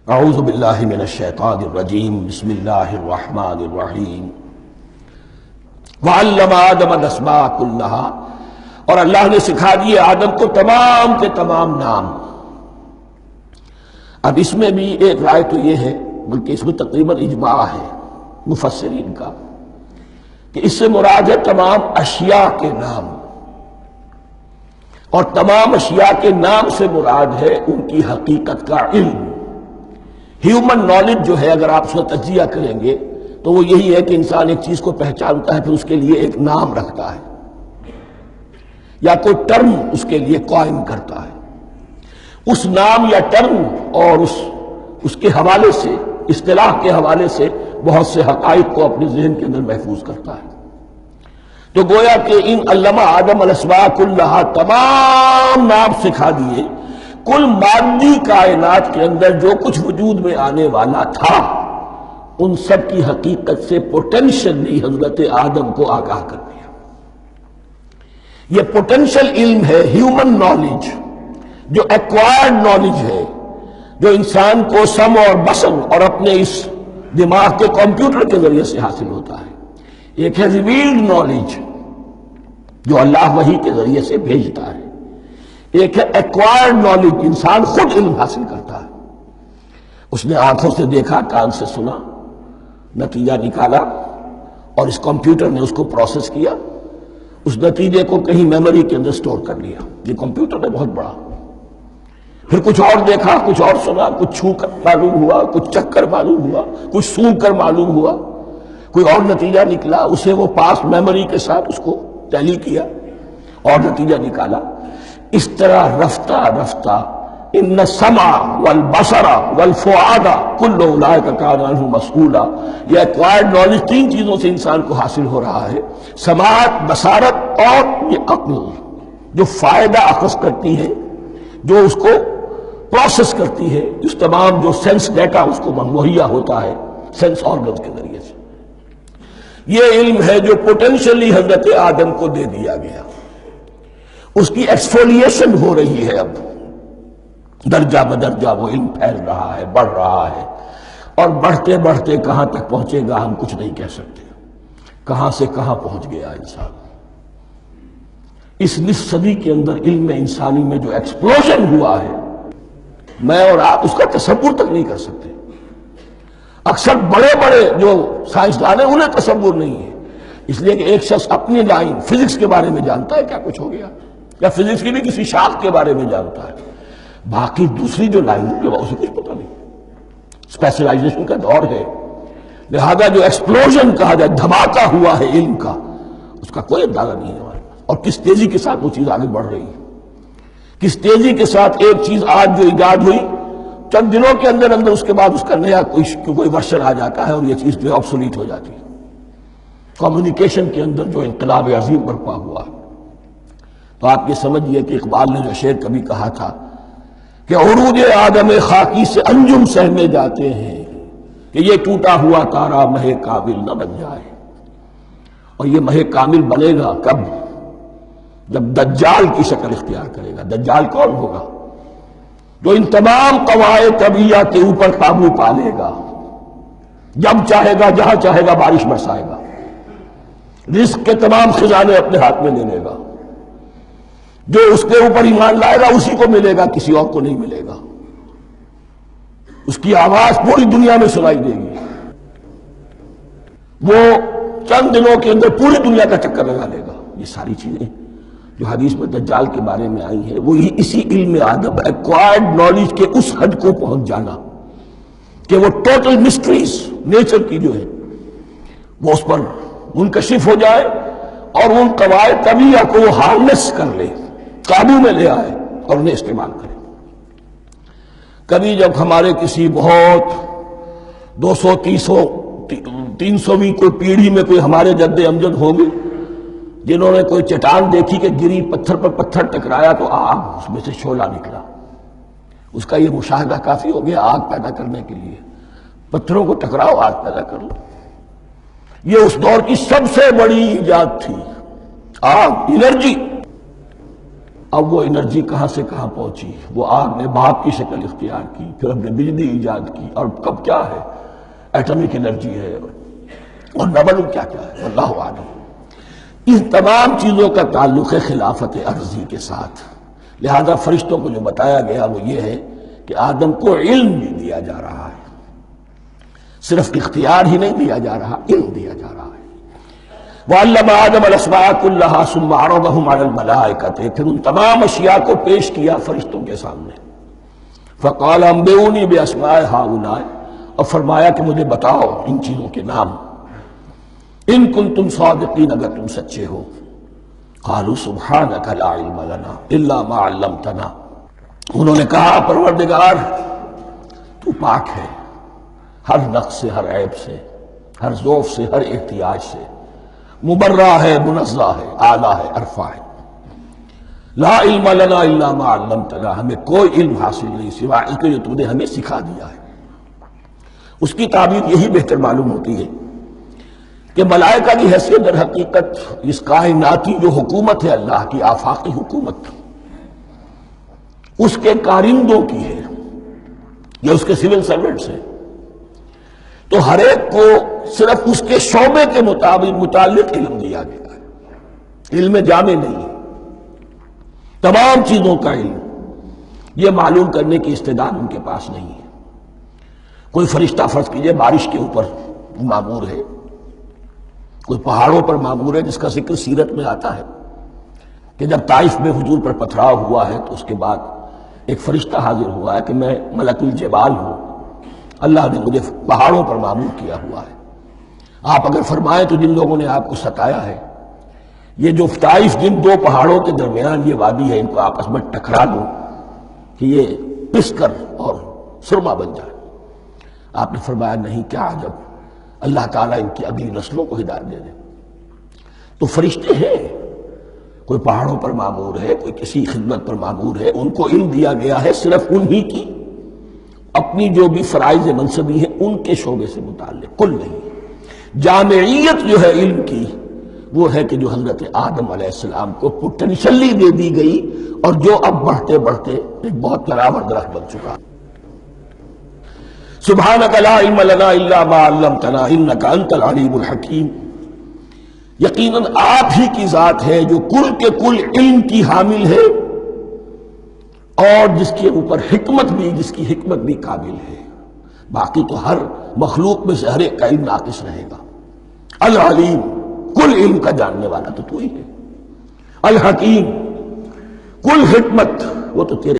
اعوذ باللہ من الشیطان الرجیم بسم اللہ الرحمن الرحیم وعلم آدم الاسماء كلها، اور اللہ نے سکھا دیے آدم کو تمام کے تمام نام۔ اب اس میں بھی ایک رائے تو یہ ہے، بلکہ اس میں تقریباً اجماع ہے مفسرین کا، کہ اس سے مراد ہے تمام اشیاء کے نام، اور تمام اشیاء کے نام سے مراد ہے ان کی حقیقت کا علم۔ ہیومن نالج جو ہے، اگر آپ اس کا تجزیہ کریں گے تو وہ یہی ہے کہ انسان ایک چیز کو پہچانتا ہے، پھر اس کے لیے ایک نام رکھتا ہے یا کوئی ٹرم اس کے لیے قائم کرتا ہے۔ اس نام یا ٹرم اور اس کے حوالے سے، اصطلاح کے حوالے سے بہت سے حقائق کو اپنے ذہن کے اندر محفوظ کرتا ہے۔ تو گویا کہ ان علمہ آدم الاسماء کلہا، تمام نام سکھا دیے کل مادی کائنات کے اندر جو کچھ وجود میں آنے والا تھا، ان سب کی حقیقت سے پوٹینشلی حضرت آدم کو آگاہ کر دیا۔ یہ پوٹینشل علم ہے، ہیومن نالج، جو ایکوائرڈ نالج ہے، جو انسان کو سم اور بسم اور اپنے اس دماغ کے کمپیوٹر کے ذریعے سے حاصل ہوتا ہے۔ ایک ہے ریویلڈ نالج جو اللہ وحی کے ذریعے سے بھیجتا ہے، ایک ہے ایکوائرڈ نالج، انسان خود علم حاصل کرتا ہے۔ اس نے آنکھوں سے دیکھا، کان سے سنا، نتیجہ نکالا، اور اس کمپیوٹر نے اس کو پروسیس کیا، اس نتیجے کو کہیں میموری کے اندر سٹور کر لیا۔ یہ کمپیوٹر ہے بہت بڑا۔ پھر کچھ اور دیکھا، کچھ اور سنا، کچھ چھو کر معلوم ہوا، کچھ چکھ کر معلوم ہوا، کچھ سونگھ کر معلوم ہوا، کوئی اور نتیجہ نکلا، اسے وہ پاس میموری کے ساتھ اس کو ٹیلی کیا اور نتیجہ نکالا۔ اس طرح رفتہ رفتہ ان السمع والبصر والفؤاد کل اولئک کان عنہ مسئولا، یہ ایکوائرڈ نالج تین چیزوں سے انسان کو حاصل ہو رہا ہے، سماعت، بصارت اور یہ عقل، جو فائدہ اخذ کرتی ہے، جو اس کو پروسیس کرتی ہے، اس تمام جو سینس ڈیٹا اس کو مہیا ہوتا ہے سینس آرگنز کے ذریعے سے۔ یہ علم ہے جو پوٹینشلی حضرت آدم کو دے دیا گیا۔ اس کی ایکسفولیشن ہو رہی ہے، اب درجہ بدرجہ وہ علم پھیل رہا ہے، بڑھ رہا ہے، اور بڑھتے بڑھتے کہاں تک پہنچے گا ہم کچھ نہیں کہہ سکتے۔ کہاں سے کہاں پہنچ گیا انسان۔ اس نصف صدی کے اندر علم انسانی میں جو ایکسپلوژن ہوا ہے، میں اور آپ اس کا تصور تک نہیں کر سکتے۔ اکثر بڑے بڑے جو سائنسدان ہیں انہیں تصور نہیں ہے، اس لیے کہ ایک شخص اپنی لائن فزکس کے بارے میں جانتا ہے کیا کچھ ہو گیا، یا فزکس کی بھی کسی شاخ کے بارے میں جانتا ہے، باقی دوسری جو لائن ہے اسے کچھ پتہ نہیں۔ اسپیشلائزیشن کا دور ہے، لہذا جو ایکسپلوژن کہا جائے، دھماکہ ہوا ہے علم کا، اس کا کوئی اندازہ نہیں ہے ہمارے پاس، اور کس تیزی کے ساتھ وہ چیز آگے بڑھ رہی ہے، کس تیزی کے ساتھ ایک چیز آج جو ایجاد ہوئی چند دنوں کے اندر اندر اس کے بعد اس کا نیا کوئی ورژن آ جاتا ہے اور یہ چیز جو ہے آبسولیٹ ہو جاتی ہے۔ کمیونیکیشن کے اندر جو انقلاب عظیم برپا ہوا، تو آپ یہ سمجھیے کہ اقبال نے جو شعر کبھی کہا تھا کہ عروج آدم خاکی سے انجم سہمے جاتے ہیں، کہ یہ ٹوٹا ہوا تارا مہ کامل نہ بن جائے۔ اور یہ مہ کامل بنے گا کب؟ جب دجال کی شکل اختیار کرے گا۔ دجال کون ہوگا؟ جو ان تمام قواعد طبیعہ کے اوپر قابو پا لے گا، جب چاہے گا جہاں چاہے گا بارش برسائے گا، رزق کے تمام خزانے اپنے ہاتھ میں لے لے گا، جو اس کے اوپر ایمان لائے گا اسی کو ملے گا، کسی اور کو نہیں ملے گا، اس کی آواز پوری دنیا میں سنائی دے گی، وہ چند دنوں کے اندر پوری دنیا کا چکر لگا لے گا۔ یہ ساری چیزیں جو حدیث میں دجال کے بارے میں آئی ہیں، وہ اسی علم آدم، ایکوائرڈ نالج کے اس حد کو پہنچ جانا کہ وہ ٹوٹل مسٹریز نیچر کی جو ہے وہ اس پر منکشف ہو جائے، اور ان قواعد طبیعہ کو وہ ہارنس کر لے، قابو میں لے آئے اور انہیں استعمال کرے۔ کبھی جب ہمارے کسی بہت 200-300ویں کوئی پیڑھی میں کوئی ہمارے جد امجد ہوں گے جنہوں نے کوئی چٹان دیکھی کہ گری، پتھر پر پتھر ٹکرایا تو آگ اس میں سے شعلہ نکلا، اس کا یہ مشاہدہ کافی ہو گیا آگ پیدا کرنے کے لیے۔ پتھروں کو ٹکراؤ، آگ پیدا کر لو۔ یہ اس دور کی سب سے بڑی ایجاد تھی، آگ، انرجی۔ اب وہ انرجی کہاں سے کہاں پہنچی، وہ آگ نے بھاپ کی شکل اختیار کی، پھر ہم نے بجلی ایجاد کی، اور کب کیا ہے، ایٹمک انرجی ہے، اور نہ معلوم کیا کیا ہے، اللہ عالم۔ ان تمام چیزوں کا تعلق ہے خلافت عرضی کے ساتھ۔ لہذا فرشتوں کو جو بتایا گیا وہ یہ ہے کہ آدم کو علم بھی دیا جا رہا ہے، صرف اختیار ہی نہیں دیا جا رہا، علم دیا جا رہا ہے۔ وَعَلَّمَ آدَمَ الْأَسْمَاءَ كُلَّهَا ثُمَّ عَرَضَهُمْ عَلَى الْمَلَائِكَةِ، پھر ان تمام اشیاء کو پیش کیا فرشتوں کے سامنے۔ فَقَالَ أَنبِئُونِي بِأَسْمَاءِ هَؤُلَاءِ، اور فرمایا کہ مجھے بتاؤ ان چیزوں کے نام، ان کنتم صادقین، اگر تم سچے ہو۔ قالوا سبحانك لا علم لنا الا ما علمتنا، انہوں نے کہا پروردگار تو پاک ہے ہر نقص سے، ہر عیب سے، ہر ضعف سے، ہر احتیاج سے، مبرہ ہے، منزہ ہے، اعلیٰ ہے، عرفہ ہے۔ لا علم لنا الا ما علمتنا، ہمیں کوئی علم حاصل نہیں سوائے اس کے جو تم نے ہمیں سکھا دیا ہے۔ اس کی تعبیر یہی بہتر معلوم ہوتی ہے کہ ملائکہ کی حیثیت در حقیقت اس کائناتی جو حکومت ہے اللہ کی، آفاقی حکومت، اس کے کارندوں کی ہے، یا اس کے سول سرونٹس ہیں، تو ہر ایک کو صرف اس کے شعبے کے متعلق علم دیا گیا ہے، علم جامع نہیں ہے، تمام چیزوں کا علم یہ معلوم کرنے کی استعداد ان کے پاس نہیں ہے۔ کوئی فرشتہ فرض کیجئے بارش کے اوپر مامور ہے، کوئی پہاڑوں پر مامور ہے، جس کا ذکر سیرت میں آتا ہے کہ جب طائف میں حضور پر پتھراؤ ہوا ہے تو اس کے بعد ایک فرشتہ حاضر ہوا ہے کہ میں ملک الجبال ہوں، اللہ نے مجھے پہاڑوں پر مامور کیا ہوا ہے، آپ اگر فرمائیں تو جن لوگوں نے آپ کو ستایا ہے، یہ جو طائف جن دو پہاڑوں کے درمیان یہ وادی ہے، ان کو آپس میں ٹکرا دوں کہ یہ پس کر اور سرما بن جائے۔ آپ نے فرمایا نہیں، کیا عجب، اللہ تعالیٰ ان کی اگلی نسلوں کو ہدایت دے دے۔ تو فرشتے ہیں، کوئی پہاڑوں پر مامور ہے، کوئی کسی خدمت پر مامور ہے، ان کو علم دیا گیا ہے صرف انہی کی اپنی جو بھی فرائض منصبی ہیں ان کے شعبے سے متعلق، کل نہیں۔ جامعیت جو ہے علم کی وہ ہے کہ جو حضرت آدم علیہ السلام کو پوٹینشلی دے دی گئی، اور جو اب بڑھتے بڑھتے ایک بہت پراور درخت بن چکا۔ سبحانک لا علم لنا الا ما علمتنا انک انت العلیم الحکیم، یقیناً آپ ہی کی ذات ہے جو کل کے کل علم کی حامل ہے، اور جس کے اوپر حکمت بھی، جس کی حکمت بھی قابل ہے۔ باقی تو ہر مخلوق میں سے ہر ایک کا علم ناقص رہے گا۔ العلیم، کل علم کا جاننے والا تو ہی ہے۔ الحکیم، کل حکمت وہ تو تیرے